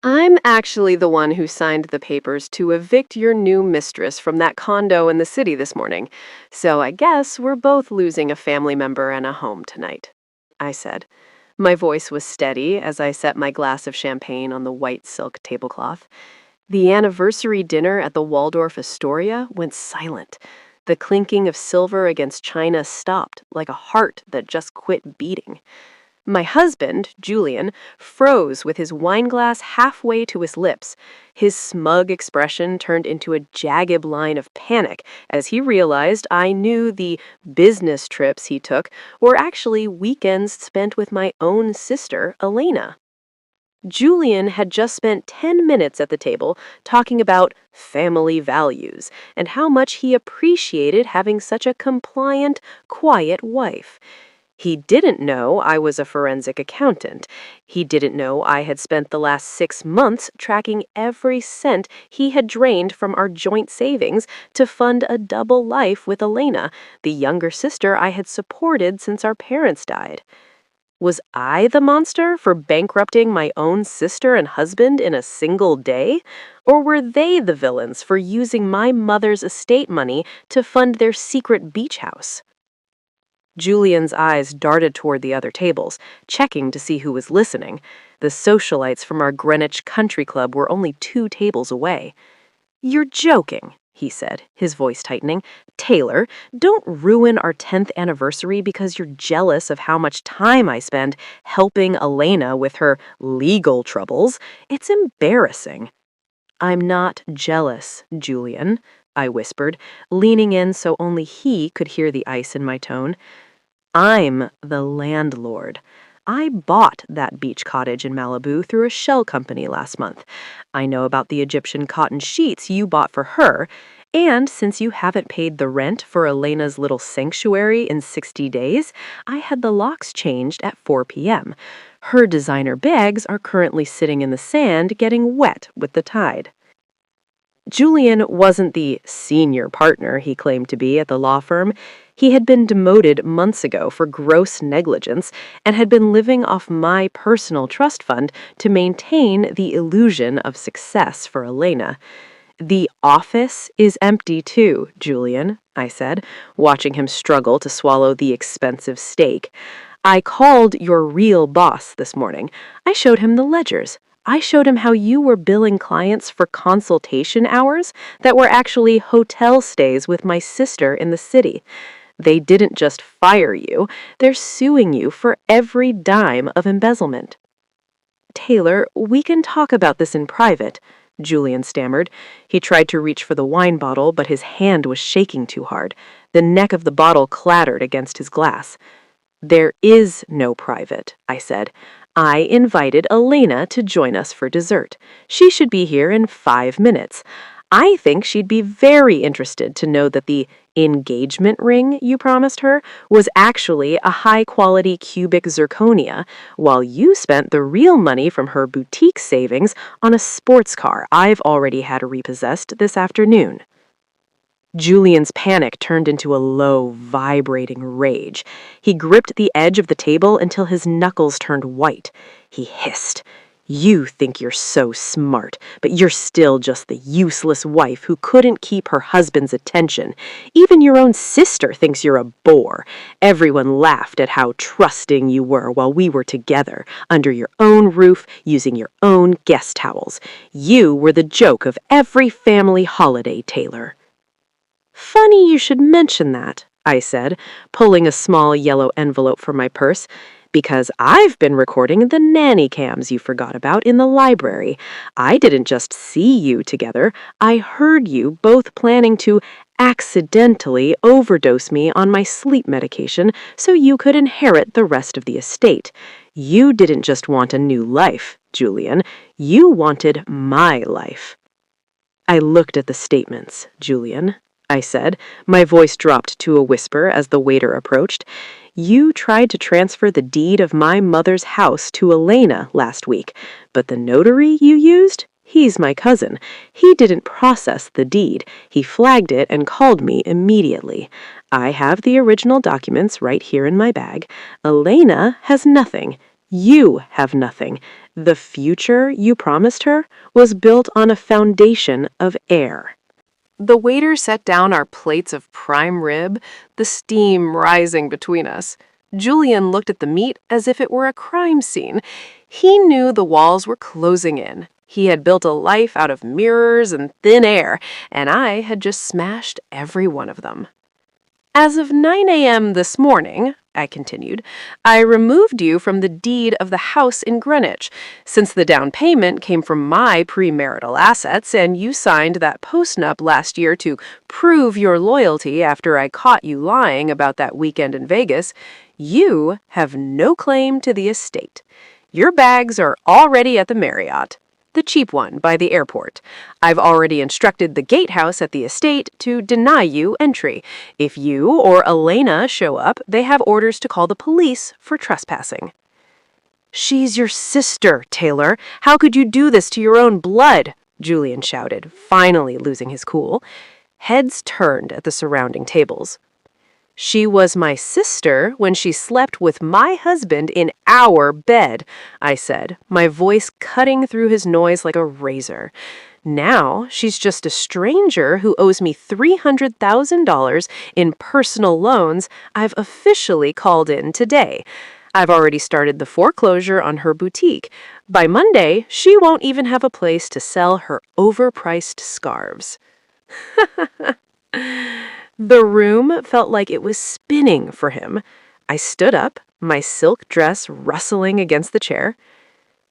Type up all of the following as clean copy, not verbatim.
I'm actually the one who signed the papers to evict your new mistress from that condo in the city this morning, so I guess we're both losing a family member and a home tonight, I said. My voice was steady as I set my glass of champagne on the white silk tablecloth. The anniversary dinner at the Waldorf Astoria went silent. The clinking of silver against china stopped, like a heart that just quit beating. My husband, Julian, froze with his wineglass halfway to his lips. His smug expression turned into a jagged line of panic as he realized I knew the business trips he took were actually weekends spent with my own sister, Elena. Julian had just spent 10 minutes at the table talking about family values and how much he appreciated having such a compliant, quiet wife. He didn't know I was a forensic accountant. He didn't know I had spent the last 6 months tracking every cent he had drained from our joint savings to fund a double life with Elena, the younger sister I had supported since our parents died. Was I the monster for bankrupting my own sister and husband in a single day? Or were they the villains for using my mother's estate money to fund their secret beach house? Julian's eyes darted toward the other tables, checking to see who was listening. The socialites from our Greenwich Country Club were only 2 tables away. "You're joking," he said, his voice tightening. "Taylor, don't ruin our 10th anniversary because you're jealous of how much time I spend helping Elena with her legal troubles. It's embarrassing." "I'm not jealous, Julian," I whispered, leaning in so only he could hear the ice in my tone. "I'm the landlord. I bought that beach cottage in Malibu through a shell company last month. I know about the Egyptian cotton sheets you bought for her, and since you haven't paid the rent for Elena's little sanctuary in 60 days, I had the locks changed at 4 p.m. Her designer bags are currently sitting in the sand getting wet with the tide." Julian wasn't the senior partner he claimed to be at the law firm. He had been demoted months ago for gross negligence and had been living off my personal trust fund to maintain the illusion of success for Elena. "The office is empty too, Julian," I said, watching him struggle to swallow the expensive steak. "I called your real boss this morning. I showed him the ledgers. I showed him how you were billing clients for consultation hours that were actually hotel stays with my sister in the city. They didn't just fire you, they're suing you for every dime of embezzlement." "Taylor, we can talk about this in private," Julian stammered. He tried to reach for the wine bottle, but his hand was shaking too hard. The neck of the bottle clattered against his glass. "There is no private," I said. "I invited Elena to join us for dessert. She should be here in 5 minutes. I think she'd be very interested to know that the engagement ring you promised her was actually a high-quality cubic zirconia, while you spent the real money from her boutique savings on a sports car I've already had repossessed this afternoon." Julian's panic turned into a low, vibrating rage. He gripped the edge of the table until his knuckles turned white. He hissed, "You think you're so smart, but you're still just the useless wife who couldn't keep her husband's attention. Even your own sister thinks you're a bore. Everyone laughed at how trusting you were while we were together, under your own roof, using your own guest towels. You were the joke of every family holiday, Taylor." "Funny you should mention that," I said, pulling a small yellow envelope from my purse, "because I've been recording the nanny cams you forgot about in the library. I didn't just see you together, I heard you both planning to accidentally overdose me on my sleep medication so you could inherit the rest of the estate. You didn't just want a new life, Julian. You wanted my life." "I looked at the statements, Julian," I said. My voice dropped to a whisper as the waiter approached. "You tried to transfer the deed of my mother's house to Elena last week, but the notary you used? He's my cousin. He didn't process the deed. He flagged it and called me immediately. I have the original documents right here in my bag. Elena has nothing. You have nothing. The future you promised her was built on a foundation of air. The waiter set down our plates of prime rib, the steam rising between us. Julian looked at the meat as if it were a crime scene. He knew the walls were closing in. He had built a life out of mirrors and thin air, and I had just smashed every one of them. As of 9 a.m. this morning, I continued, I removed you from the deed of the house in Greenwich, since the down payment came from my premarital assets and you signed that postnup last year to prove your loyalty after I caught you lying about that weekend in Vegas. You have no claim to the estate. Your bags are already at the Marriott, the cheap one by the airport. I've already instructed the gatehouse at the estate to deny you entry. If you or Elena show up, they have orders to call the police for trespassing. She's your sister, Taylor. How could you do this to your own blood? Julian shouted, finally losing his cool. Heads turned at the surrounding tables. She was my sister when she slept with my husband in our bed, I said, my voice cutting through his noise like a razor. Now she's just a stranger who owes me $300,000 in personal loans I've officially called in today. I've already started the foreclosure on her boutique. By Monday, she won't even have a place to sell her overpriced scarves. The room felt like it was spinning for him. I stood up, my silk dress rustling against the chair.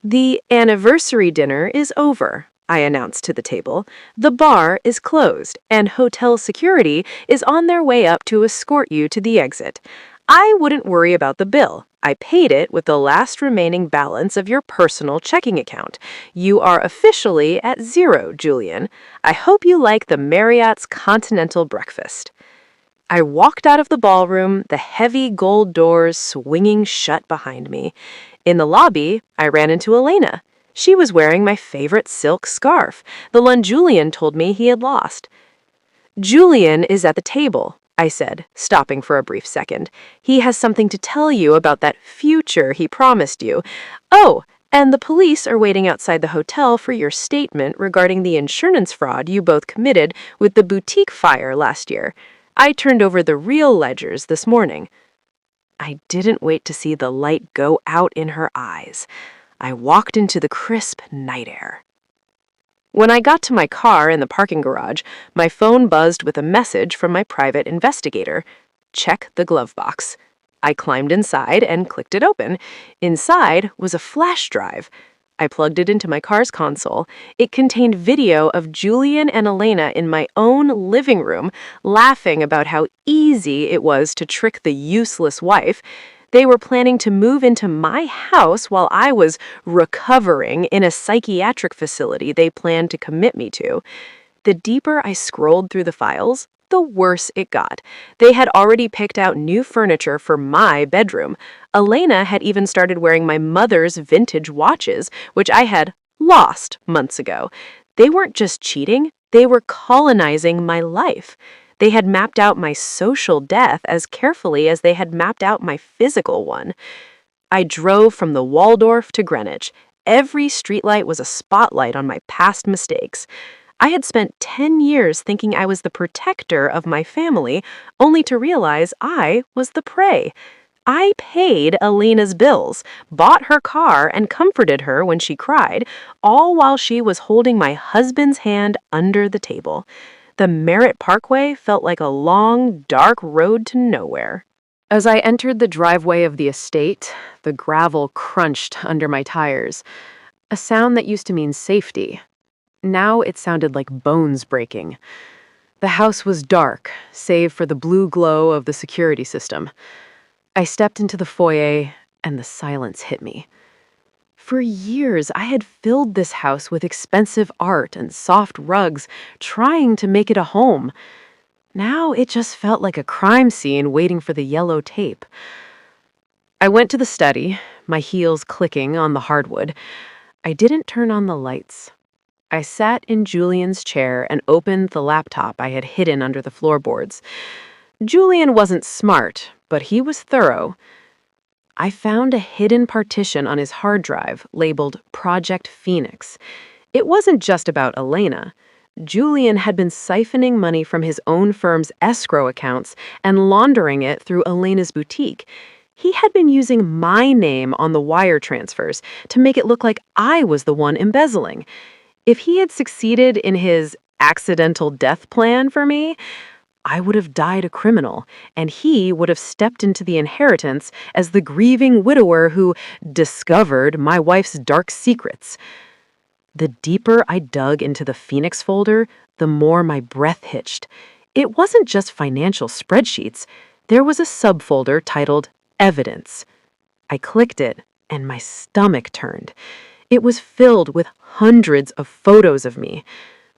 The anniversary dinner is over, I announced to the table. The bar is closed, and hotel security is on their way up to escort you to the exit. I wouldn't worry about the bill. I paid it with the last remaining balance of your personal checking account. You are officially at zero, Julian. I hope you like the Marriott's continental breakfast. I walked out of the ballroom, the heavy gold doors swinging shut behind me. In the lobby, I ran into Elena. She was wearing my favorite silk scarf, the one Julian told me he had lost. Julian is at the table, I said, stopping for a brief second. He has something to tell you about that future he promised you. Oh, and the police are waiting outside the hotel for your statement regarding the insurance fraud you both committed with the boutique fire last year. I turned over the real ledgers this morning. I didn't wait to see the light go out in her eyes. I walked into the crisp night air. When I got to my car in the parking garage, my phone buzzed with a message from my private investigator. Check the glove box. I climbed inside and clicked it open. Inside was a flash drive. I plugged it into my car's console. It contained video of Julian and Elena in my own living room, laughing about how easy it was to trick the useless wife. They were planning to move into my house while I was recovering in a psychiatric facility they planned to commit me to. The deeper I scrolled through the files, the worse it got. They had already picked out new furniture for my bedroom. Elena had even started wearing my mother's vintage watches, which I had lost months ago. They weren't just cheating, they were colonizing my life. They had mapped out my social death as carefully as they had mapped out my physical one. I drove from the Waldorf to Greenwich. Every streetlight was a spotlight on my past mistakes. I had spent 10 years thinking I was the protector of my family, only to realize I was the prey. I paid Elena's bills, bought her car, and comforted her when she cried, all while she was holding my husband's hand under the table. The Merritt Parkway felt like a long, dark road to nowhere. As I entered the driveway of the estate, the gravel crunched under my tires, a sound that used to mean safety. Now it sounded like bones breaking. The house was dark, save for the blue glow of the security system. I stepped into the foyer, and the silence hit me. For years, I had filled this house with expensive art and soft rugs, trying to make it a home. Now it just felt like a crime scene waiting for the yellow tape. I went to the study, my heels clicking on the hardwood. I didn't turn on the lights. I sat in Julian's chair and opened the laptop I had hidden under the floorboards. Julian wasn't smart, but he was thorough. I found a hidden partition on his hard drive labeled Project Phoenix. It wasn't just about Elena. Julian had been siphoning money from his own firm's escrow accounts and laundering it through Elena's boutique. He had been using my name on the wire transfers to make it look like I was the one embezzling. If he had succeeded in his accidental death plan for me, I would have died a criminal, and he would have stepped into the inheritance as the grieving widower who discovered my wife's dark secrets. The deeper I dug into the Phoenix folder, the more my breath hitched. It wasn't just financial spreadsheets. There was a subfolder titled Evidence. I clicked it, and my stomach turned. It was filled with hundreds of photos of me.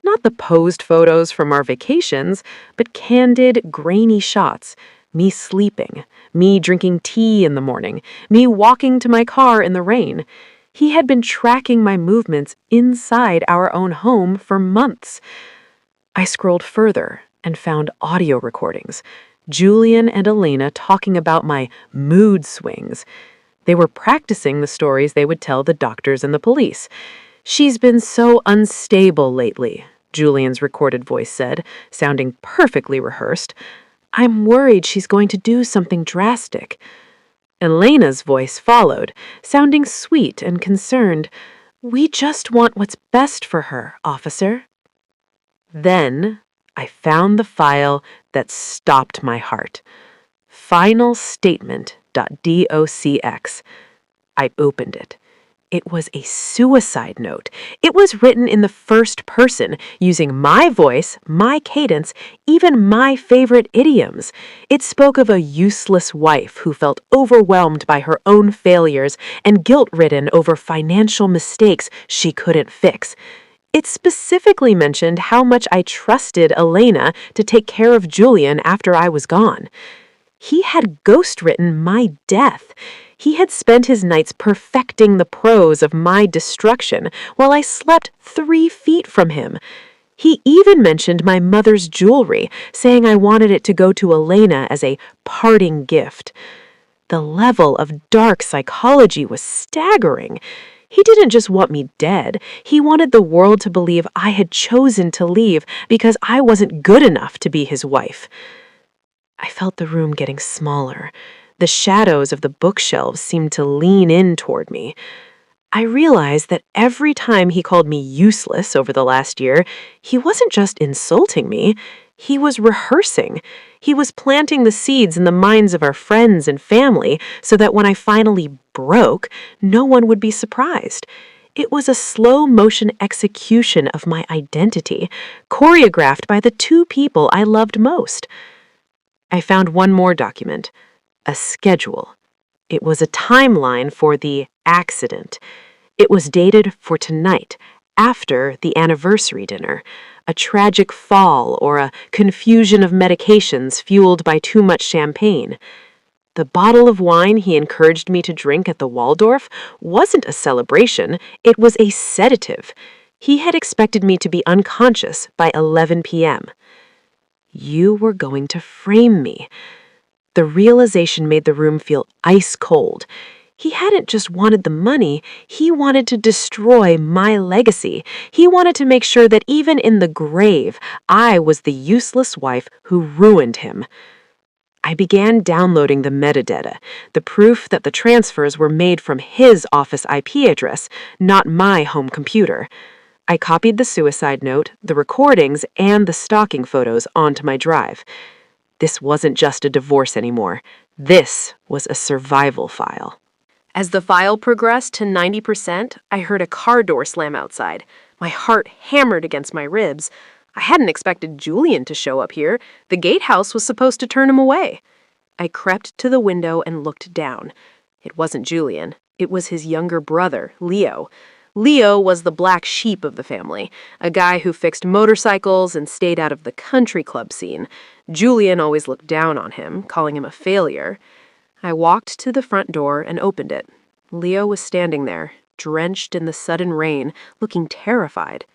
Not the posed photos from our vacations, but candid, grainy shots. Me sleeping, me drinking tea in the morning, me walking to my car in the rain. He had been tracking my movements inside our own home for months. I scrolled further and found audio recordings. Julian and Elena talking about my mood swings. They were practicing the stories they would tell the doctors and the police. "She's been so unstable lately," Julian's recorded voice said, sounding perfectly rehearsed. "I'm worried she's going to do something drastic." Elena's voice followed, sounding sweet and concerned. "We just want what's best for her, officer." Then I found the file that stopped my heart. Final statement.docx. I opened it. It was a suicide note. It was written in the first person, using my voice, my cadence, even my favorite idioms. It spoke of a useless wife who felt overwhelmed by her own failures and guilt-ridden over financial mistakes she couldn't fix. It specifically mentioned how much I trusted Elena to take care of Julian after I was gone. He had ghostwritten my death. He had spent his nights perfecting the prose of my destruction while I slept 3 feet from him. He even mentioned my mother's jewelry, saying I wanted it to go to Elena as a parting gift. The level of dark psychology was staggering. He didn't just want me dead. He wanted the world to believe I had chosen to leave because I wasn't good enough to be his wife. I felt the room getting smaller. The shadows of the bookshelves seemed to lean in toward me. I realized that every time he called me useless over the last year, he wasn't just insulting me, he was rehearsing. He was planting the seeds in the minds of our friends and family so that when I finally broke, no one would be surprised. It was a slow-motion execution of my identity, choreographed by the 2 people I loved most. I found one more document. A schedule. It was a timeline for the accident. It was dated for tonight, after the anniversary dinner, a tragic fall or a confusion of medications fueled by too much champagne. The bottle of wine he encouraged me to drink at the Waldorf wasn't a celebration, it was a sedative. He had expected me to be unconscious by 11 p.m. You were going to frame me. The realization made the room feel ice cold. He hadn't just wanted the money, he wanted to destroy my legacy. He wanted to make sure that even in the grave, I was the useless wife who ruined him. I began downloading the metadata, the proof that the transfers were made from his office IP address, not my home computer. I copied the suicide note, the recordings, and the stalking photos onto my drive. This wasn't just a divorce anymore. This was a survival file. As the file progressed to 90%, I heard a car door slam outside. My heart hammered against my ribs. I hadn't expected Julian to show up here. The gatehouse was supposed to turn him away. I crept to the window and looked down. It wasn't Julian. It was his younger brother, Leo. Leo was the black sheep of the family, a guy who fixed motorcycles and stayed out of the country club scene. Julian always looked down on him, calling him a failure. I walked to the front door and opened it. Leo was standing there, drenched in the sudden rain, looking terrified.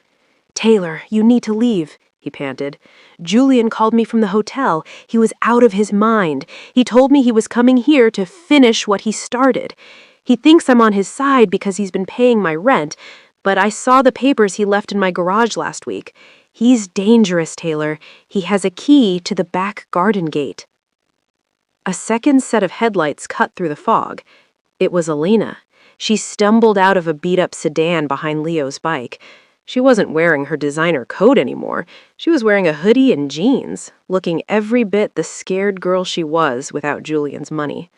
"Taylor, you need to leave," he panted. "Julian called me from the hotel. He was out of his mind. He told me he was coming here to finish what he started. He thinks I'm on his side because he's been paying my rent, but I saw the papers he left in my garage last week. He's dangerous, Taylor. He has a key to the back garden gate." A second set of headlights cut through the fog. It was Elena. She stumbled out of a beat-up sedan behind Leo's bike. She wasn't wearing her designer coat anymore. She was wearing a hoodie and jeans, looking every bit the scared girl she was without Julian's money.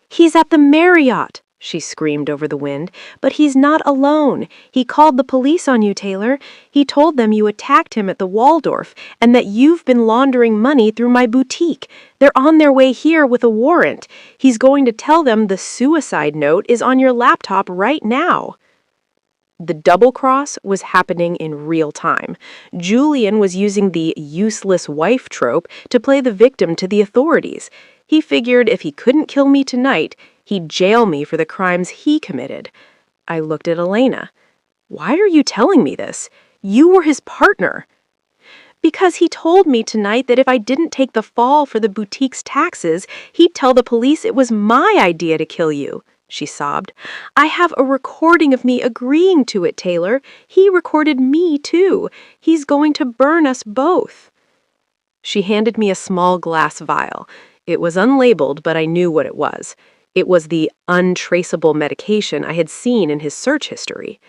"He's at the Marriott," she screamed over the wind. "But he's not alone. He called the police on you, Taylor. He told them you attacked him at the Waldorf and that you've been laundering money through my boutique. They're on their way here with a warrant. He's going to tell them the suicide note is on your laptop right now." The double cross was happening in real time. Julian was using the useless wife trope to play the victim to the authorities. He figured if he couldn't kill me tonight, he'd jail me for the crimes he committed. I looked at Elena. "Why are you telling me this? You were his partner." "Because he told me tonight that if I didn't take the fall for the boutique's taxes, he'd tell the police it was my idea to kill you," she sobbed. "I have a recording of me agreeing to it, Taylor. He recorded me, too. He's going to burn us both." She handed me a small glass vial. It was unlabeled, but I knew what it was. It was the untraceable medication I had seen in his search history.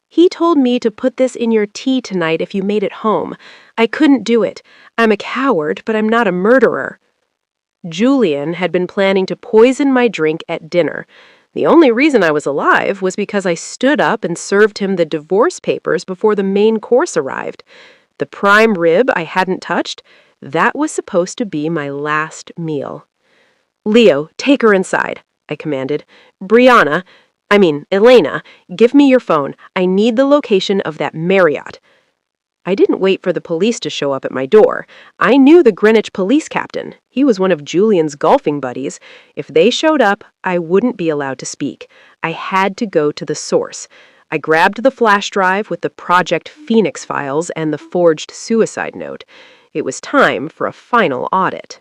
"He told me to put this in your tea tonight if you made it home. I couldn't do it. I'm a coward, but I'm not a murderer." Julian had been planning to poison my drink at dinner. The only reason I was alive was because I stood up and served him the divorce papers before the main course arrived. The prime rib I hadn't touched, that was supposed to be my last meal. "Leo, take her inside," I commanded. Elena, give me your phone. I need the location of that Marriott." I didn't wait for the police to show up at my door. I knew the Greenwich police captain. He was one of Julian's golfing buddies. If they showed up, I wouldn't be allowed to speak. I had to go to the source. I grabbed the flash drive with the Project Phoenix files and the forged suicide note. It was time for a final audit.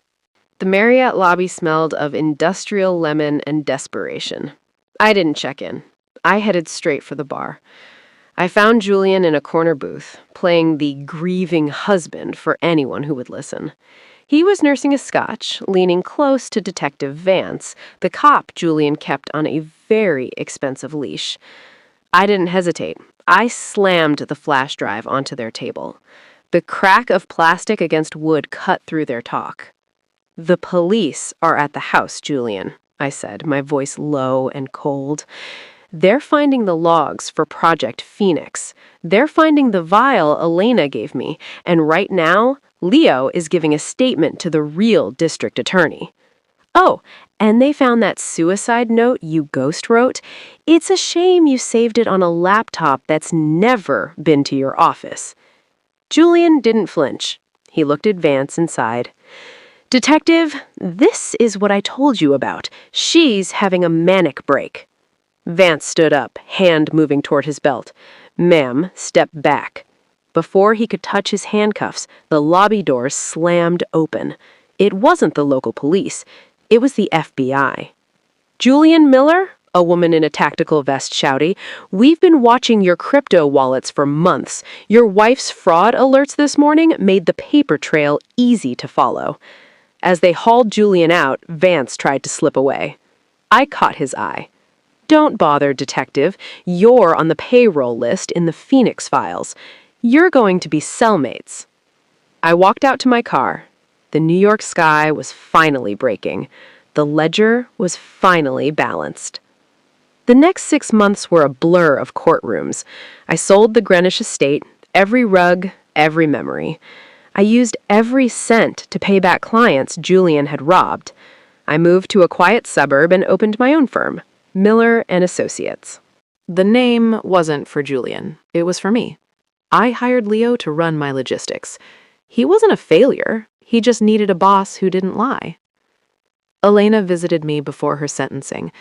The Marriott lobby smelled of industrial lemon and desperation. I didn't check in. I headed straight for the bar. I found Julian in a corner booth, playing the grieving husband for anyone who would listen. He was nursing a scotch, leaning close to Detective Vance, the cop Julian kept on a very expensive leash. I didn't hesitate. I slammed the flash drive onto their table. The crack of plastic against wood cut through their talk. "The police are at the house, Julian," I said, my voice low and cold. "They're finding the logs for Project Phoenix. They're finding the vial Elena gave me, and right now, Leo is giving a statement to the real district attorney. Oh, and they found that suicide note you ghost wrote. It's a shame you saved it on a laptop that's never been to your office." Julian didn't flinch. He looked at Vance and sighed. "Detective, this is what I told you about. She's having a manic break." Vance stood up, hand moving toward his belt. "Ma'am, step back." Before he could touch his handcuffs, the lobby doors slammed open. It wasn't the local police. It was the FBI. "Julian Miller?" a woman in a tactical vest shouted. "We've been watching your crypto wallets for months. Your wife's fraud alerts this morning made the paper trail easy to follow." As they hauled Julian out, Vance tried to slip away. I caught his eye. "Don't bother, Detective. You're on the payroll list in the Phoenix files. You're going to be cellmates." I walked out to my car. The New York sky was finally breaking. The ledger was finally balanced. The next 6 months were a blur of courtrooms. I sold the Greenwich estate, every rug, every memory. I used every cent to pay back clients Julian had robbed. I moved to a quiet suburb and opened my own firm, Miller and Associates. The name wasn't for Julian. It was for me. I hired Leo to run my logistics. He wasn't a failure. He just needed a boss who didn't lie. Elena visited me before her sentencing.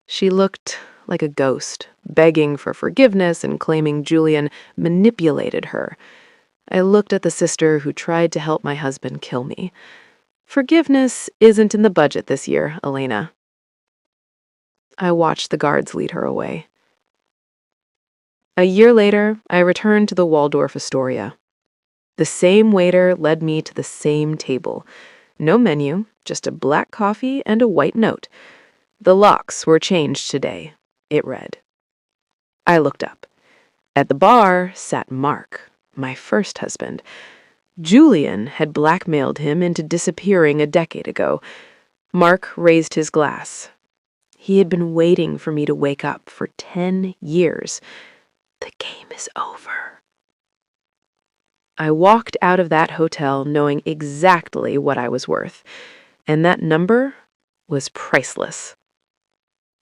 She looked like a ghost, begging for forgiveness and claiming Julian manipulated her. I looked at the sister who tried to help my husband kill me. Forgiveness isn't in the budget this year, Elena. I watched the guards lead her away. A year later, I returned to the Waldorf Astoria. The same waiter led me to the same table. No menu, just a black coffee and a white note. The locks were changed today, it read. I looked up. At the bar sat Mark, my first husband. Julian had blackmailed him into disappearing a decade ago. Mark raised his glass. He had been waiting for me to wake up for 10 years. The game is over. I walked out of that hotel knowing exactly what I was worth, and that number was priceless.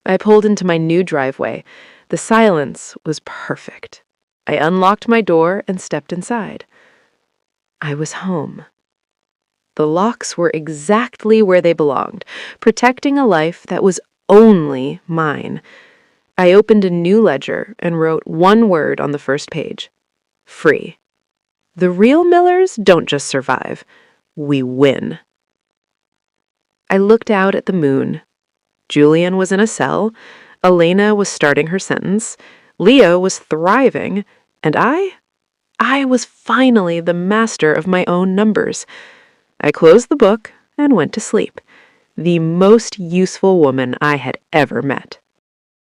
I pulled into my new driveway. The silence was perfect. I unlocked my door and stepped inside. I was home. The locks were exactly where they belonged, protecting a life that was only mine. I opened a new ledger and wrote one word on the first page: free. The real Millers don't just survive. We win. I looked out at the moon. Julian was in a cell. Elena was starting her sentence. Leo was thriving. And I was finally the master of my own numbers. I closed the book and went to sleep. The most useful woman I had ever met.